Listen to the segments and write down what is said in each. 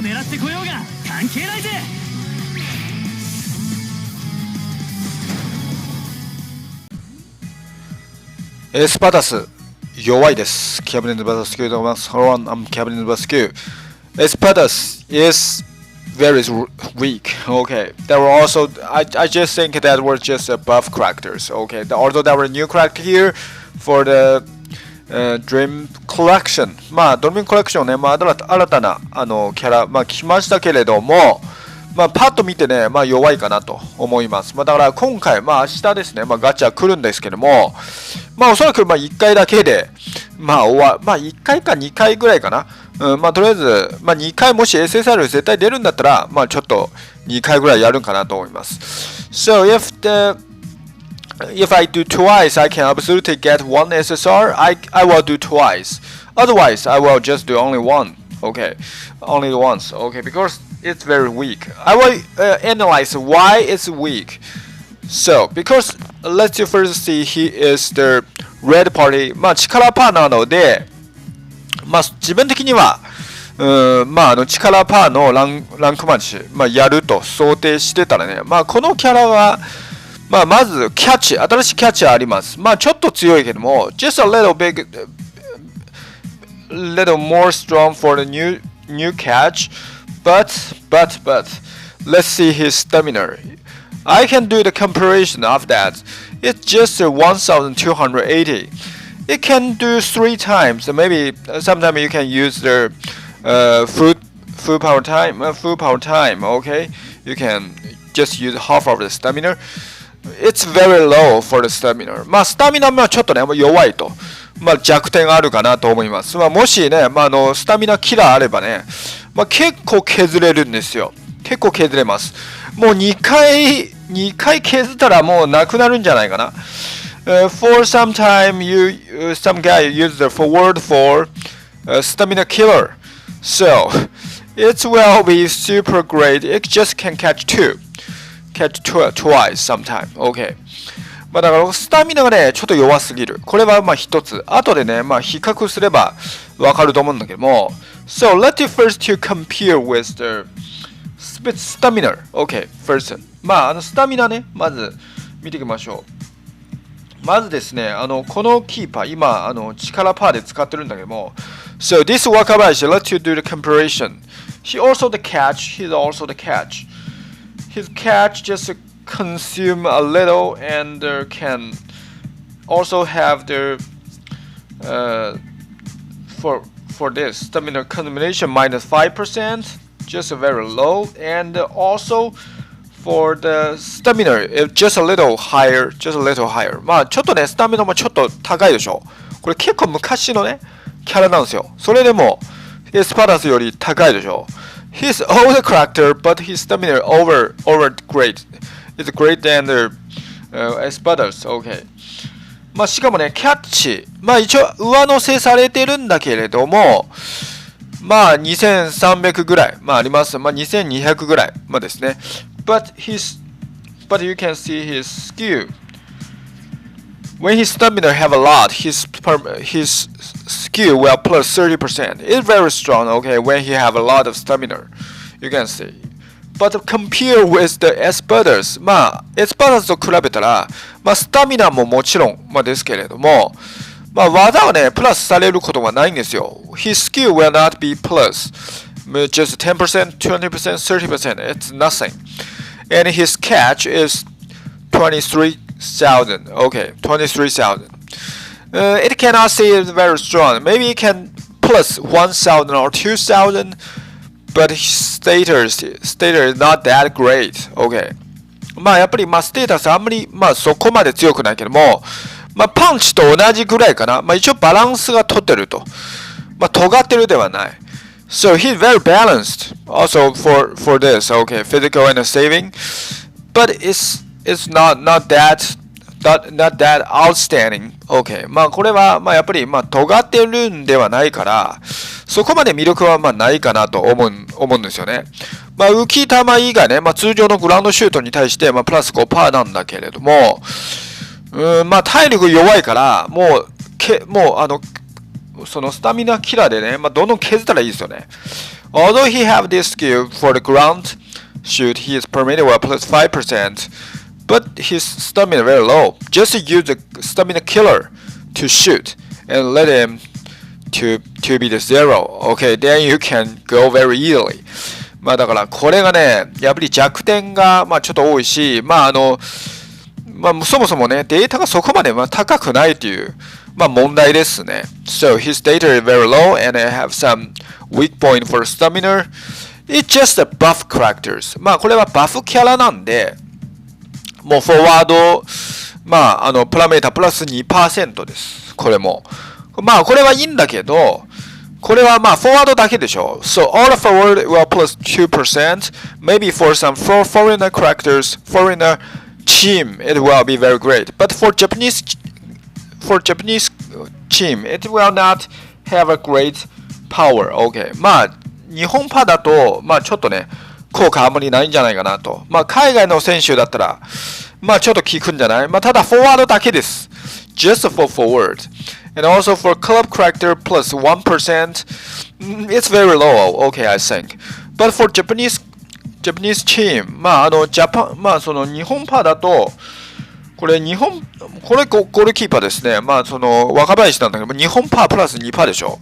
狙ってこようが関係ないぜ。エスパダス弱いです。キャプテン翼たたかえドリームチーム I'm Captain Vasquez. Espadas is very weak. Okay, there were also I just think that were just buff characters. Okay, although there were new character here for the Dream Collection. まあドリームコレクションね、まあ新たなキャラまあ来ましたけれども。まあパッと見てね、まあ弱いかなと思います。まあだから今回、まあ明日ですね、まあガチャ来るんですけども、まあおそらくまあ1回だけで、まあ1回か2回ぐらいかな。まあとりあえず、まあ2回もし SSR 絶対出るんだったら、まあちょっと2回ぐらいやるんかなと思います。So if I do twice, I can absolutely get one SSR. I will do twice. Otherwise, I will just do only one. Okay, only once. Okay, because it's very weak. I will analyze why it's weak. So, because let's first see he is the red party. まあ力パーなので、まあ自分的には、まあ力パーのランクマッチ、まあやると想定してたらね、まあこのキャラは、まあまずキャッチ、新しいキャッチあります。まあちょっと強いけども、just a little more strong for the new catch. But let's see his stamina. I can do the comparison of that. It's just 1280. It can do 3 times. Maybe sometimes you can use the full power time. Okay, you can just use half of the stamina. It's very low for the stamina. まあスタミナはちょっとね弱いと。まあ弱点があるかなと思います。まあもしね、まあスタミナキラーあればね、まあ結構削れるんですよ。結構削れます。もう2回削ったらもうなくなるんじゃないかな。For some time, some guy used the forward for stamina killer. So, it will be super great. It just can catch twice sometime. Okay. まあだからスタミナがねちょっと弱すぎる。これはまあ一つ。後でねまあ比較すればわかると思うんだけども。So let's first to compare with the stamina. Okay, first. まあスタミナねまず見ていきましょう。まずですねこのキーパー今力パーで使ってるんだけども。So this Wakashimazu, let's do the comparison. He's also the catch. His catch just consume a little and can also have the for this stamina combination -5%, just very low, and also for the stamina it's just a little higher. まあちょっとねスタミナもちょっと高いでしょ。これ結構昔のねキャラなんですよ。それでもエスパダスより高いでしょ。He's older character, but his stamina over great.It's great than the Espadas. Okay. まあしかもねキャッチまあ一応上乗せされてるんだけれどもまあ2300ぐらいまあありますまあ2200ぐらいまあですね but you can see his skill when his stamina have a lot his skill will plus 30%. It's very strong. Okay, when he have a lot of stamina you can see.But compare with the Espadas まあ Espadas と比べたらまあスタミナももちろんまあですけれどもまあ技はねプラスされることがないんですよ His skill will not be plus just 10%, 20%, 30% It's nothing And his catch is 23,000 Okay, 23,000 It cannot say it's very strong Maybe it can plus 1,000 or 2,000But his status is not that great. Okay. まあやっぱりまあステータスあんまりまあそこまで強くないけども、まあパンチと同じぐらいかな。まあ一応バランスが取ってると。まあ尖ってるではない。So he's very balanced. Also for this, okay, physical and saving, but it's not that outstanding. Okay. まあこれはまあやっぱりまあ尖ってるんではないから。そこまで魅力はまあないかなと思うんですよね。まあ浮き球以外ね、まあ通常のグラウンドシュートに対してまあプラス5%なんだけれども、まあ体力弱いからもうそのスタミナキラーでね、まあどんどん削ったらいいですよね。Although he have this skill for the ground shoot, he is permitted with plus 5%, but his stamina very low. Just use the stamina killer to shoot and let him to be the 0. Okay, then you can go very easily. まあだからこれがね、やっぱり弱点がまあちょっと多いし、まあそもそもね、データがそこまでまあ高くないというまあ問題ですね。So his data is very low and I have some weak point for stamina. It's just a buff characters. まあこれはバフキャラなんで、もうフォワード、まあプラメータプラス 2% です。これも。まあこれはいいんだけど、これはまあフォワードだけでしょ。So all the forward will plus 2%. Maybe for some foreigner characters, foreigner team, it will be very great. But for Japanese team, it will not have a great power. Okay. まあ日本パだとまあちょっとね効果あんまりないんじゃないかなと。まあ海外の選手だったらまあちょっと効くんじゃない。まあただフォワードだけです。Just for forward. And also for club character plus 1%, it's very low. Okay, I think. But for Japanese team, まあまあその日本パだとこれゴールキーパーですね。まあその若林なんだけど日本パプラス 2% でしょ。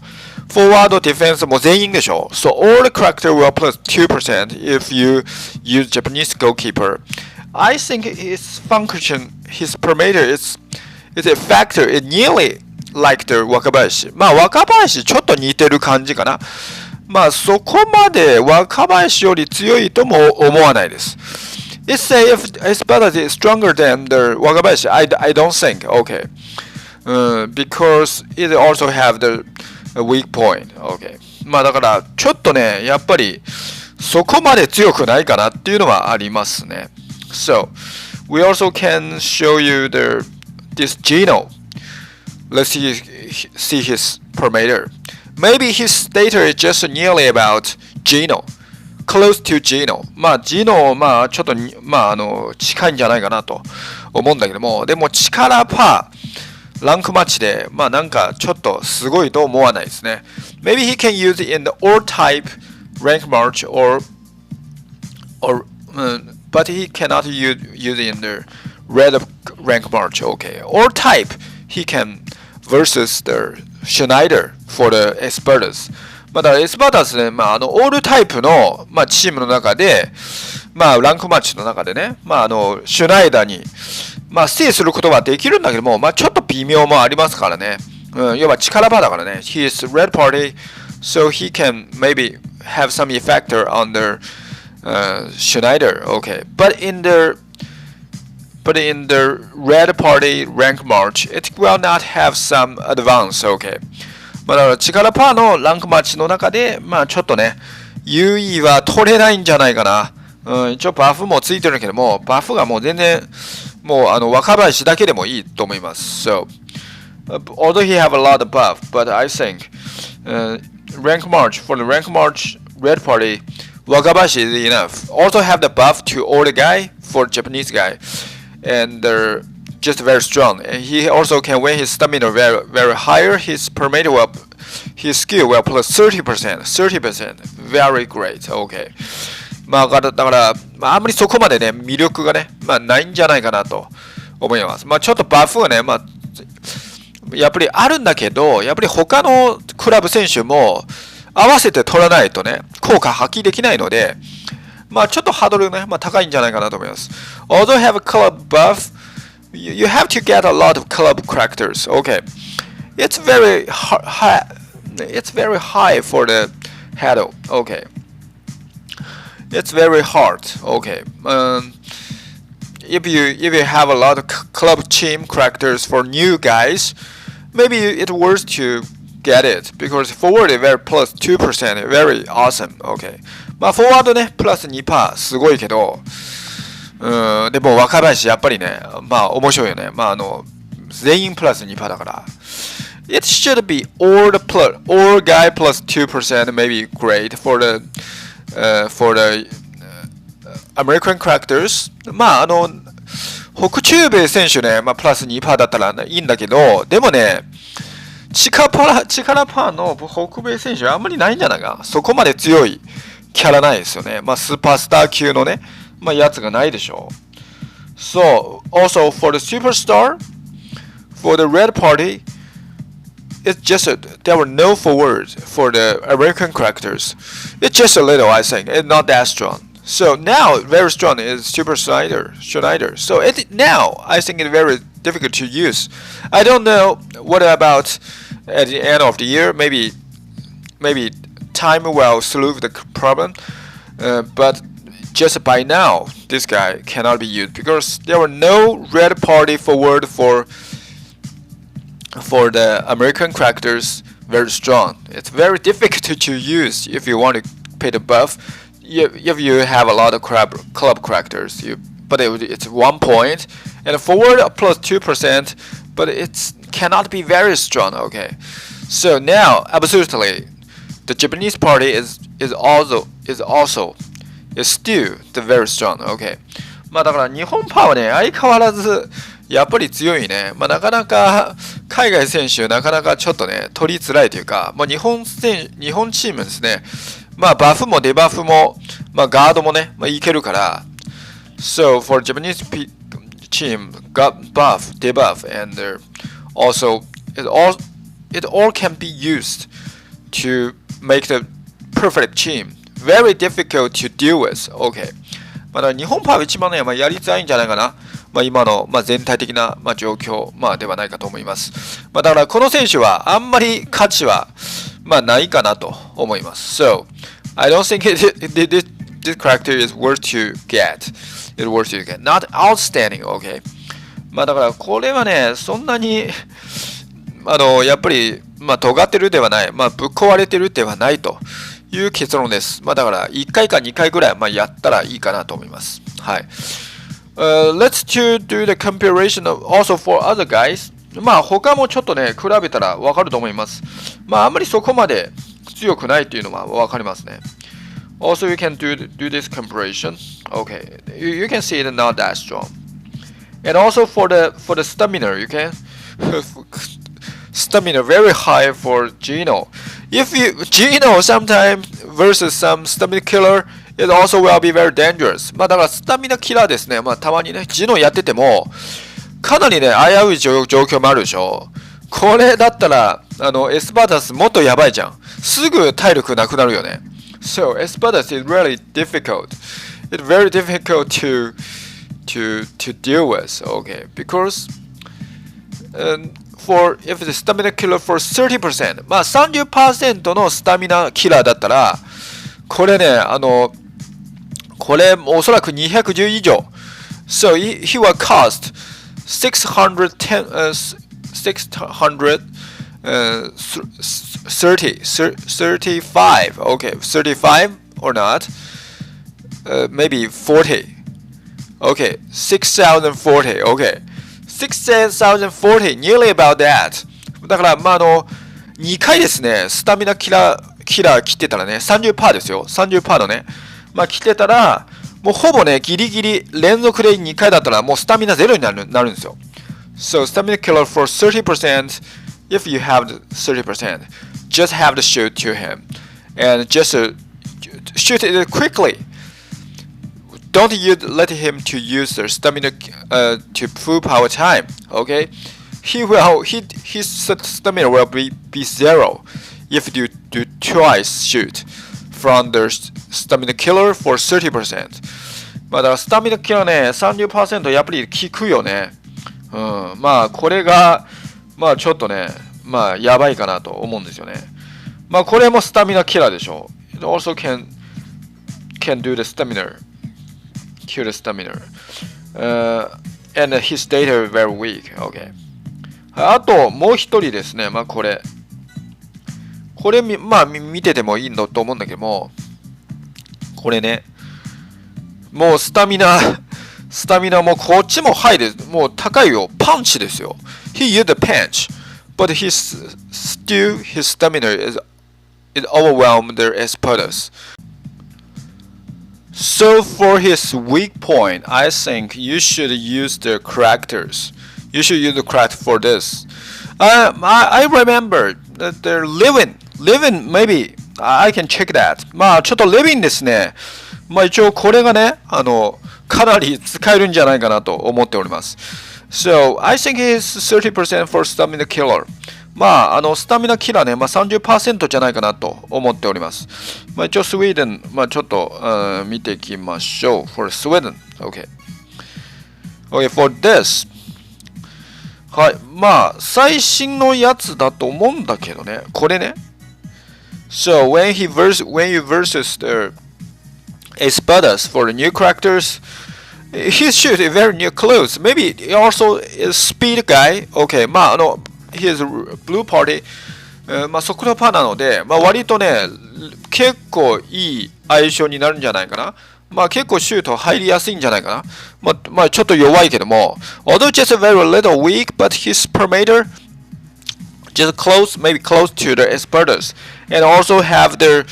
フォワードディフェンスも全員でしょ。So all the character will plus 2% if you use Japanese goalkeeper. I think his function, his parameter is a factor. It nearly like the 若林。まあ若林ちょっと似てる感じかな。まあそこまで若林より強いとも思わないです。Let's say if Espadas is stronger than the 若林, I don't think. Okay. Because it also have the weak point. Okay. まあだからちょっとねやっぱりそこまで強くないかなっていうのはありますね。So we also can show you this Gino. Let's see his parameter. Maybe his data is just nearly about Gino, close to Gino. まあ Gino まあちょっとまあ近いんじゃないかなと思うんだけども、でも力パーランクマッチでまあなんかちょっとすごいと思わないですね。Maybe he can use it in the all type rank march but he cannot use it in the red rank march. Okay, all type he can versus the Schneider for the Espadas. まあだからエスパダスね、まあオールタイプのまあチームの中で、まあランクマッチの中でね、まあシュナイダーにまあステイすることはできるんだけども、まあちょっと微妙もありますからね。要は力場だからね。He is red party, so he can maybe have some effect on the Schneider. Okay, but in the red party rank march, it will not have some advance. Okay. まあだから力パーのランクマッチの中で、まあちょっとね、優位は取れないんじゃないかな。一応バフもついてるけども、バフがもう全然、もう若林だけでもいいと思います。So, although he have a lot of buff, but I think rank march for the rank march red party, Wakabashi is enough. Also have the buff to all the guy for Japanese guy, and they're just very strong. And he also can when his stamina very very higher, his parameter will, his skill will plus 30%, 30%, very great. Okay. まあだから、まあ、あんまりそこまでね魅力がね、まあないんじゃないかなと思います。まあちょっとバフがね、まあやっぱりあるんだけど、やっぱり他のクラブ選手も合わせて取らないとね、効果発揮できないので、まあちょっとハードルね、まあ高いんじゃないかなと思います。Although have a club buff, you have to get a lot of club characters. Okay, it's very high. It's very high for the handle. Okay, it's very hard. Okay, if you have a lot of club team characters for new guys, maybe it's worth to get it because forward is very plus 2%, very awesome. Okay, まあフォワードねプラス 2% すごいけど、でも若林やっぱりね、まあ面白いよね。まあ全員プラス 2% だから。It should be all guy plus 2% maybe great for the American characters. まあ北中米選手ね、まあプラス 2% だったらいいんだけど、でもね、力パーの北米選手はあんまりないんじゃないかな。そこまで強いキャラないですよね。まあ、スーパースター級のね、まあ、やつがないでしょう。So, also for the superstar, for the red party, it's just there were no forwards for the American characters. It's just a little, I think. It's not that strong. So now, very strong is Super Schneider. So now, I think it's very difficult to use. I don't know what about at the end of the year. Maybe time will solve the problem. But just by now, this guy cannot be used because there were no red party forward for the American characters. Very strong. It's very difficult to use if you want to pay the buff. If you have a lot of club characters, but it's 1 point and forward plus 2%, but it cannot be very strong. Okay, so now absolutely, the Japanese party is still the very strong. Okay, まあだから日本パワーはね相変わらずやっぱり強いね。まあなかなか海外選手なかなかちょっとね取りづらいというか、まあ日本チームですね。まあバフもデバフもまあガードもねまあいけるから。So for Japanese team, got buff, debuff, and also it all can be used to make the perfect team. Very difficult to deal with. Okay. まあ日本パワー一番ねまあやりづらいんじゃないかな。まあ今のまあ全体的なまあ状況まあではないかと思います。まあだからこの選手はあんまり価値はまあないかなと思います。So I don't think this character is worth to get. It's worth to get. Not outstanding. Okay. まあだからこれはねそんなにやっぱりまあ尖ってるではない。まあぶっ壊れてるではないという結論です。まあだから1回か2回ぐらいまあやったらいいかなと思います。はい。Let's do the comparison of also for other guys. まあ他もちょっとね比べたらわかると思います。まああんまりそこまで強くないっていうのはわかりますね。Also you can do this comparison. Okay, you can see it not that strong. And also for the stamina, you can stamina very high for Gino. If Gino sometimes versus some stamina killer, it also will be very dangerous. まあだからスタミナキラーですね。まあたまにねGinoやっててもかなりね危うい状況もあるでしょ。これだったらエスパダスもっとやばいじゃん。すぐ体力なくなるよね。So Espadas is really difficult. It's very difficult to deal with. Okay, because for if the stamina killer for 30%, まあ30%のスタミナキラーだったらこれねこれおそらく210以上。So he will cost 35. Okay, 35 or not? Maybe 40. Okay, 6,040. Okay, 6,040. Nearly about that. だからまあ2回ですね。スタミナキラー切ってたらね 30% ですよ。30% のね。まあ切ってたらもうほぼねギリギリ連続で2回だったらもうスタミナゼロになるんですよ。So stamina killer for 30%. If you have the 30%, just have to shoot to him and just shoot it quickly. Don't let him to use the stamina to full power time. Okay, his stamina will be zero if you do twice shoot from the stamina killer for 30%. まあだからスタミナキラーね 30% やっぱり効くよね。まあこれがまあちょっとねまあやばいかなと思うんですよね。まあこれもスタミナキラーでしょ。It also can do the stamina, kill the stamina. And his data is very weak. Okay. あともう一人ですね。まあこれまあ見ててもいいのと思うんだけども、これねもうスタミナもこっちもハイでもう高いよ。パンチですよ。He used the punch, but his stamina is overwhelmed the Espadas. So for his weak point, I think you should use the characters. You should use the character for this. I remember that the Levin maybe I can check that. まあちょっと Levin ですね。まあ一応これがね、かなり使えるんじゃないかなと思っております。So I think it's 30% for stamina killer. まあスタミナキラーね、まあ 30% じゃないかなと思っております。まあ一応スウェーデン、まあちょっと、見ていきましょう。For Sweden, okay. Okay, for this. はい、まあ最新のやつだと思うんだけどね、これね。So when you versus the Espadas for the new characters, he shoot very new clothes. Maybe he also is speed guy. Okay, まあhe is blue party. まあ速度パーなので、まあ割とね結構いい相性になるんじゃないかな。まあ結構シュート入りやすいんじゃないかな。まあちょっと弱いけども、although just a very little weak, but his parameter just close, maybe close to the Espadas, and also have their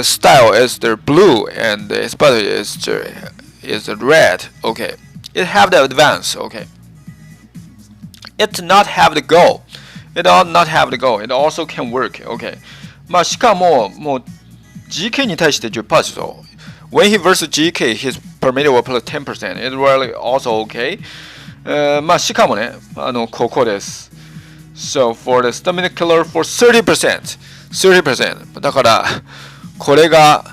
style as their blue, and the Espada is the red. Okay, it have the advance. Okay, it not have the goal. It all not have the goal. It also can work. Okay, まあしかももう GK に対して 10% ですよ。When he versus Gk, his parameter will plus 10%. It's really also okay. まあしかもね、ここです。So for the stamina killer for 30%. 30%. だからこれが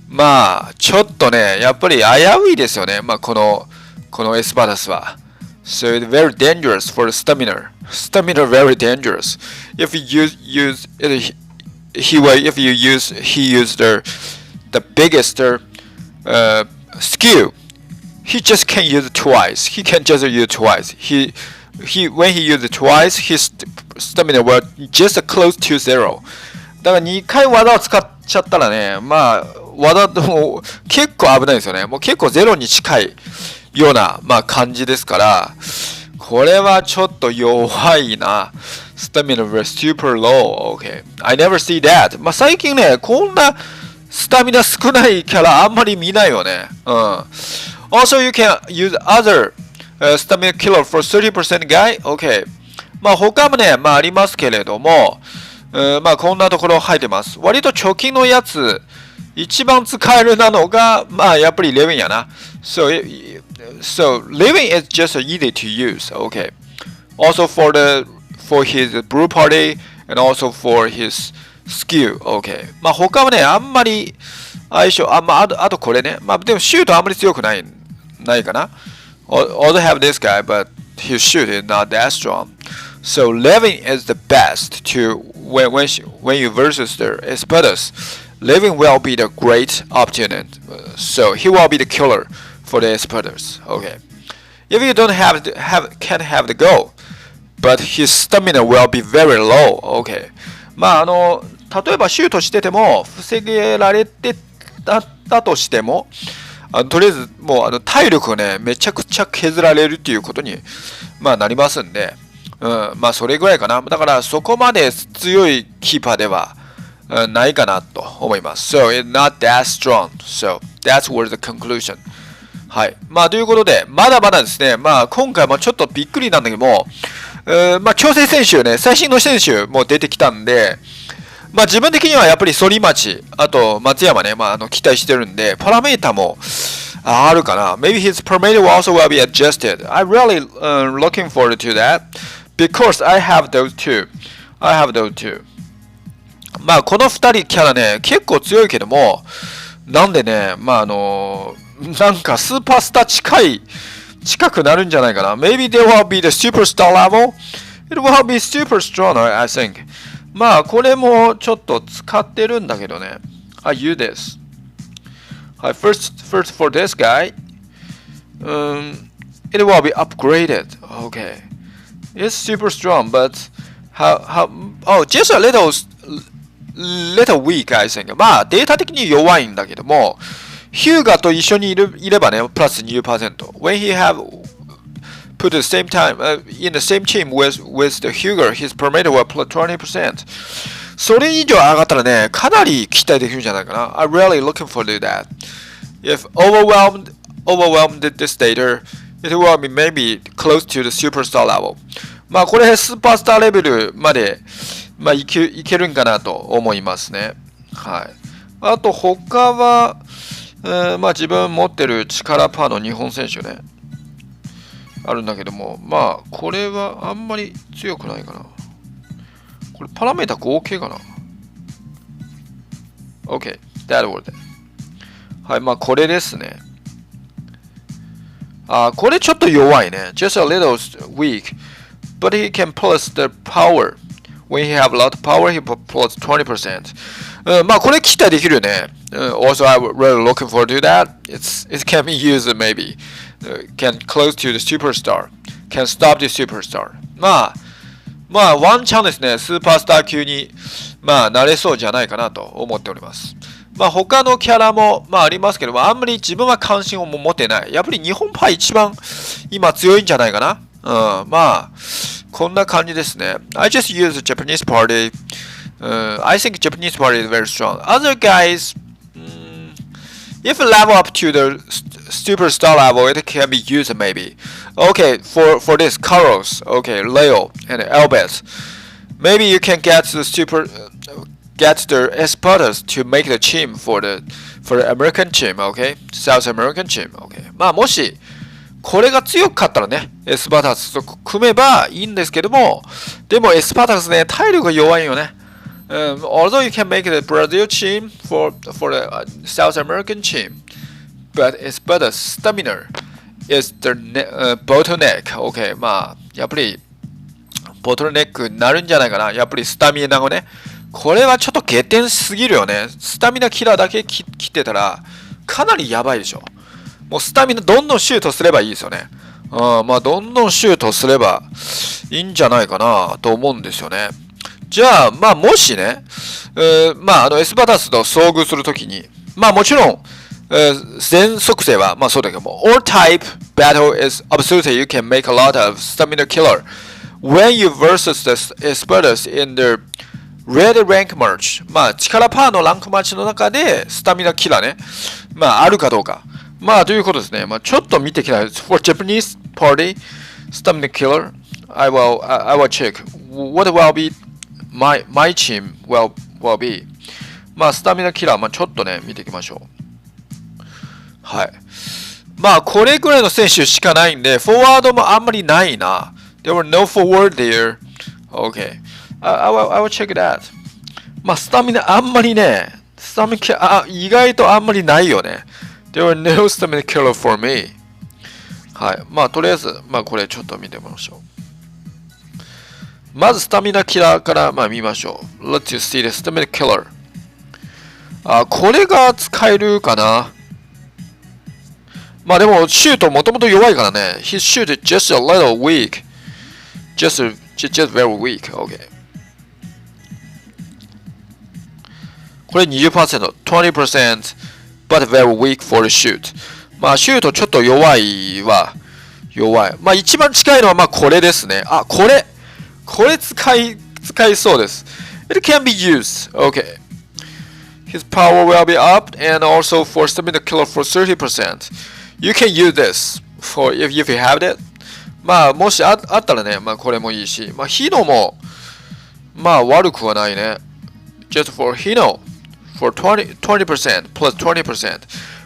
まあちょっとねやっぱり危ういですよね。まあこのEspadasは。So it's very dangerous for the stamina. Stamina very dangerous. If you use it, he used the biggest skill. He just can use it twice. He can just use it twice. When he uses it twice, his stamina will just close to 0. だから2回技を使っちゃったらね、まあ技も結構危ないですよね。もう結構0に近いようなまあ感じですから、これはちょっと弱いな。Stamina was super low. Okay, I never see that. まあ最近ねこんなスタミナ少ないキャラあんまり見ないよね。Also, you can use other stamina killer for 30% guy. Okay. まあ他もね、まあありますけれども、まあこんなところ入ってます。割と貯金のやつ一番使えるなのがまあやっぱりレヴィンやな。So Levin is just easy to use. Okay. Also for his blue party and also for his skill. Okay. まあ他はねあんまり相性まああとこれね。まあでもシュートあんまり強くないかな。Also have this guy, but his shoot is not that strong. So Levin is the best to when you versus the Espadas. Levin will be the great opponent. So he will be the killer for the Espadas. Okay. If you don't can't have the goal, but his stamina will be very low. Okay. まあ例えばシュートしてても防げられてたとしてもとりあえずもう体力がねめちゃくちゃ削られるっていうことにまあなりますんで、まあそれぐらいかな。だからそこまで強いキーパーではないかなと思います。So it's not that strong. So that's where the conclusion. はい。まあということでまだまだですね。まあ今回もちょっとびっくりなんだけども、まあ調整選手ね最新の選手も出てきたんで。まあ自分的にはやっぱり反町、あと松山ね、まあ期待してるんで、パラメータもあるかな。Maybe his parameter will also will be adjusted. I really looking forward to that because I have those two. まあこの2人キャラね、結構強いけども、なんでね、まあなんかスーパースター近くなるんじゃないかな。Maybe they will be the superstar level. It will be super strong, I think. まあこれもちょっと使ってるんだけどね。I use this. はい、first for this guy. It will be upgraded. Okay. It's super strong, but just a little weak, I think. まあデータ的に弱いんだけども、ヒューガと一緒にいればね、プラス 20%. When he have put the same time in the same team with the Huger, his parameter will plus 20%. それ以上上がったらね、かなり期待できるんじゃないかな。I'm really looking forward to that. If overwhelmed this data, it will be maybe close to the superstar level. まあこれスーパースターレベルまで、まあいけるんかなと思いますね。はい。あと他は、まあ自分持ってる力パーの日本選手ね。あるんだけども、まあこれはあんまり強くないかな。これパラメータ合計かな。OK、that word。はい、まあこれですね。これちょっと弱いね。just a little weak. But he can plus the power. When he have a lot of power, he plus 20%. まあこれ期待できるよね。Also, I would really looking forward to that. It can be used maybe. Can close to the superstar. Can stop the superstar. まあワンチャンですね。スーパースター級にまあなれそうじゃないかなと思っております。まあ他のキャラもまあありますけども、あんまり自分は関心を持ってない。やっぱり日本パイ一番今強いんじゃないかな。まあこんな感じですね。I just use the Japanese party. I think Japanese party is very strong. Other guys, if level up to the superstar level, it can be used maybe. Okay, for this Carlos, okay, Leo and Albert, maybe you can get the Espadas to make the team for the American team, okay, South American team, okay. まあもしこれが強かったらね、エスパダスと組めばいいんですけども、でもエスパダスね、体力が弱いよね。Although you can make the Brazil team for the South American team, but Espadas stamina is the bottleneck. Okay, まあやっぱりボトルネックになるんじゃないかな。やっぱりスタミナがね、これはちょっと下点すぎるよね。スタミナキラーだけ切ってたらかなりやばいでしょ。もうスタミナどんどんシュートすればいいですよね。まあどんどんシュートすればいいんじゃないかなと思うんですよね。じゃあまあもしね、まあエスパダスと遭遇するときに、まあもちろん、全属性はまあそうだけども、all type battle is absolutely you can make a lot of stamina killer when you versus the Espadas in the red rank match。まあ力パーのランクマッチの中でスタミナキラーね、まああるかどうか。まあということですね。まあちょっと見てきたい。For Japanese party stamina killer, I will check what will be my team will be。まあスタミナキラー、まあちょっとね見ていきましょう。はい。まあこれぐらいの選手しかないんで、フォワードもあんまりないな。There were no forward there. Okay. I will check that. まあスタミナあんまりね、スタミナキラー意外とあんまりないよね。There were no stamina killer for me. はい。まあとりあえず、まあこれちょっと見てみましょう。まずスタミナキラーからまあ見ましょう。Let's see the stamina killer. これが使えるかな。まあでもシュートもともと弱いからね。His shoot is just a little weak. Just very weak. Okay. これ 20%、20%, but very weak for the shoot. まあシュートちょっと弱いは弱い。まあ一番近いのはまあこれですね。これ使いそうです。It can be used. Okay. His power will be up and also for stamina killer for 30%. You can use this for if you have it. まあもしあったらね、まあこれもいいし、まあヒノもまあ悪くはないね。Just for Hino for 20% plus 20%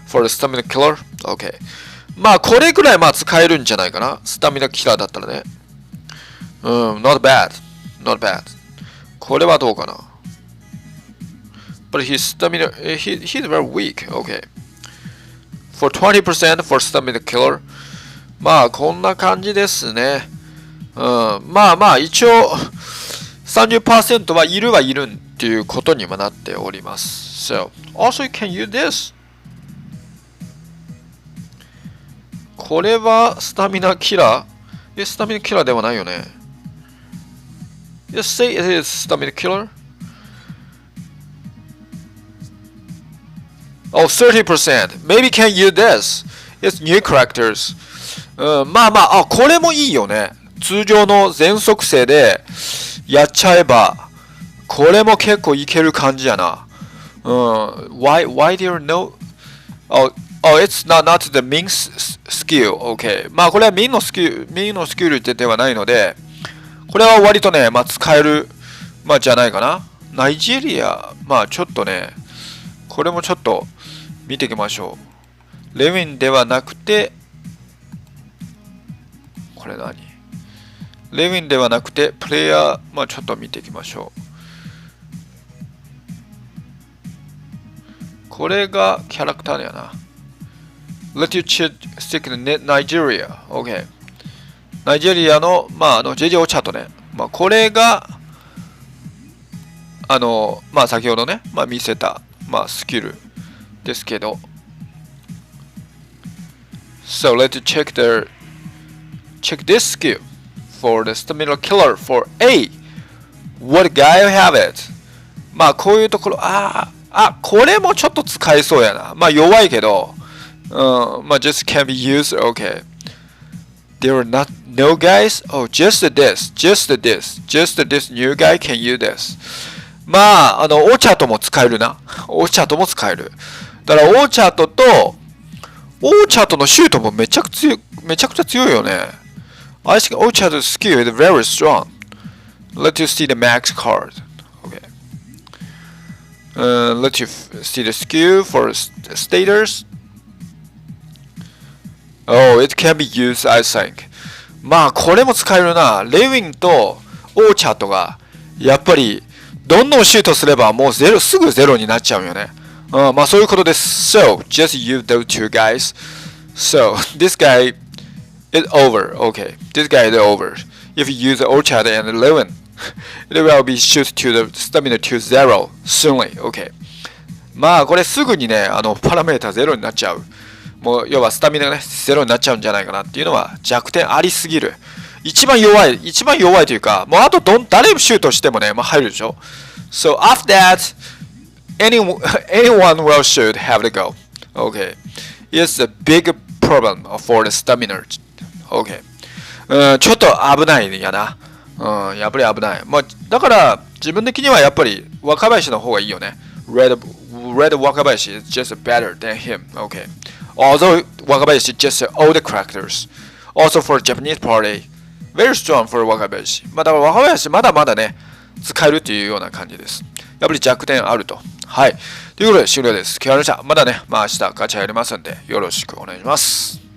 for the stamina killer. Okay. まあこれぐらいまあ使えるんじゃないかな。スタミナキラーだったらね。not bad. Not bad. これはどうかな。But his stamina, he's very weak. Okay. For 20% for stamina killer. まあこんな感じですね。まあ一応 30% はいるっていうことにもなっております。So, also you can use this. これはスタミナキラー？スタミナキラーではないよね。Just say it is stamina killer. Oh, 30%. Maybe can use this. It's new characters. まあ、これもいいよね。通常の全属性でやっちゃえば、これも結構いける感じやな。Why there no? Oh, it's not the main skill. Okay. まあこれはメインのスキルではないので、これは割とね、まあ使える、まあじゃないかな。ナイジェリア、まあちょっとね、これもちょっと見ていきましょう。レヴィンではなくて、これ何？レヴィンではなくて、プレイヤー、まあちょっと見ていきましょう。これがキャラクターだよな。Let you stick in Nigeria。OK。ナイジェリアの、まあJJ オチャとね、まあこれが、まあ先ほどね、まあ見せた、まあスキルですけど。So let's check this skill for the stamina killer for A. What guy have it? まあこういうところ、これもちょっと使えそうやな。まあ弱いけど、まあ just can be used. Okay. There are no guys. Oh, just this new guy can use this. まあオーチャートも使えるな。オーチャートも使える。だからオーチャートのシュートもめちゃくちゃ強いよね。I think オーチャート skill is very strong. Let you see the max card. Okay. Let you see the skill for staters. Oh, it can be used, I think. まあこれも使えるな。レウィンとオーチャートがやっぱりどんどんシュートすればもうすぐゼロになっちゃうよね。まあそういうことです。So, just use those two guys. So, this guy is over. Okay, this guy is over. If you use Orchard and Levin, it will be shoot to the stamina to 0 soonly. Okay. まあこれすぐにね、パラメータゼロになっちゃう。もう要はスタミナがね、ゼロになっちゃうんじゃないかなっていうのは弱点ありすぎる。一番弱いというか、もうあと誰シュートしてもね、まあ入るでしょ。So, after that,anyone should have to go. Okay. It's a big problem for the stamina. Okay. ちょっと危ないやな。やっぱり危ない。まあ、だから自分的にはやっぱり若林の方がいいよね。Red Wakabayashi is just better than him. Okay. Although Wakabayashi is just older characters. Also for Japanese party, very strong for Wakabayashi. まあだから若林まだまだね、使えるというような感じです。やっぱり弱点あると。はい。ということで終了です。今日はまだね、まあ明日ガチャやりますんでよろしくお願いします。